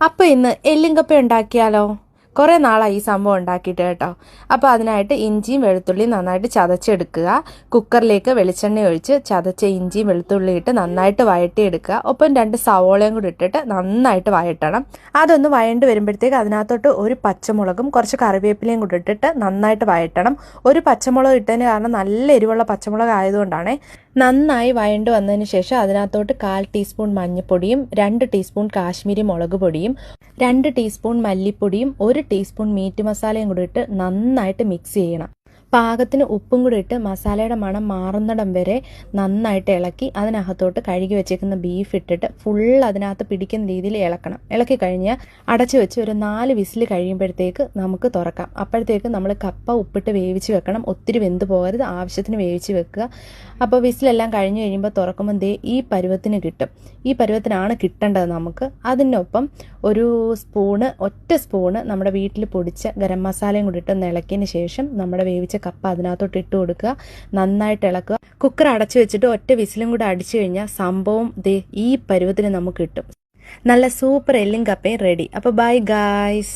അപ്പോൾ ഇന്ന് എല്ലും കപ്പ ഉണ്ടാക്കിയാലോ? കുറേ നാളായി ഈ സംഭവം ഉണ്ടാക്കിയിട്ട് കേട്ടോ. അപ്പോൾ അതിനായിട്ട് ഇഞ്ചിയും വെളുത്തുള്ളിയും നന്നായിട്ട് ചതച്ചെടുക്കുക. കുക്കറിലേക്ക് വെളിച്ചെണ്ണ ഒഴിച്ച് ചതച്ച ഇഞ്ചിയും വെളുത്തുള്ളി ഇട്ട് നന്നായിട്ട് വഴട്ടിയെടുക്കുക. ഒപ്പം 2 സവോളയും കൂടി ഇട്ടിട്ട് നന്നായിട്ട് വഴട്ടണം. അതൊന്ന് വഴണ്ട് വരുമ്പോഴത്തേക്ക് അതിനകത്തോട്ട് ഒരു പച്ചമുളകും കുറച്ച് കറിവേപ്പിലയും കൂടി ഇട്ടിട്ട് നന്നായിട്ട് വഴട്ടണം. ഒരു പച്ചമുളക് ഇട്ടതിന് കാരണം നല്ല എരിവുള്ള പച്ചമുളക് ആയതുകൊണ്ടാണ്. നന്നായി വഴണ്ട് വന്നതിന് ശേഷം അതിനകത്തോട്ട് 1/4 ടീസ്പൂൺ മഞ്ഞൾപ്പൊടിയും 2 ടീസ്പൂൺ കാശ്മീരി മുളക് പൊടിയും 2 ടീസ്പൂൺ മല്ലിപ്പൊടിയും 1 ടീസ്പൂൺ മീറ്റ് മസാലയും കൂടി ഇട്ട് നന്നായിട്ട് മിക്സ് ചെയ്യണം. പാകത്തിന് ഉപ്പും കൂടി ഇട്ട് മസാലയുടെ മണം മാറുന്നിടം വരെ നന്നായിട്ട് ഇളക്കി അതിനകത്തോട്ട് കഴുകി വെച്ചേക്കുന്ന ബീഫ് ഇട്ടിട്ട് ഫുൾ അതിനകത്ത് പിടിക്കുന്ന രീതിയിൽ ഇളക്കണം. ഇളക്കി കഴിഞ്ഞാൽ അടച്ചു വെച്ച് ഒരു 4 വിസിൽ കഴിയുമ്പോഴത്തേക്ക് നമുക്ക് തുറക്കാം. അപ്പോഴത്തേക്ക് നമ്മൾ കപ്പ ഉപ്പിട്ട് വേവിച്ച് വെക്കണം. ഒത്തിരി വെന്ത് പോകരുത്, ആവശ്യത്തിന് വേവിച്ച് വെക്കുക. അപ്പോൾ വിസിലെല്ലാം കഴിഞ്ഞ് കഴിയുമ്പോൾ തുറക്കുമ്പോൾ ഈ പരുവത്തിന് കിട്ടും. ഈ പരുവത്തിനാണ് കിട്ടേണ്ടത് നമുക്ക്. അതിനൊപ്പം ഒരു ഒറ്റ സ്പൂണ് നമ്മുടെ വീട്ടിൽ പൊടിച്ച ഗരം മസാലയും കൂടി ഇട്ട് ഇളക്കിയതിന് ശേഷം നമ്മുടെ വേവിച്ച കപ്പ അതിനകത്തോട്ട് ഇട്ട് കൊടുക്കുക. നന്നായിട്ട് ഇളക്കുക. കുക്കർ അടച്ചു വെച്ചിട്ട് ഒറ്റ വിസിലും കൂടെ അടിച്ചു കഴിഞ്ഞാൽ സംഭവം ഈ പരുവത്തിന് നമുക്ക് കിട്ടും. നല്ല സൂപ്പർ എല്ലും കപ്പയും റെഡി. അപ്പോൾ ബൈ ഗായ്സ്.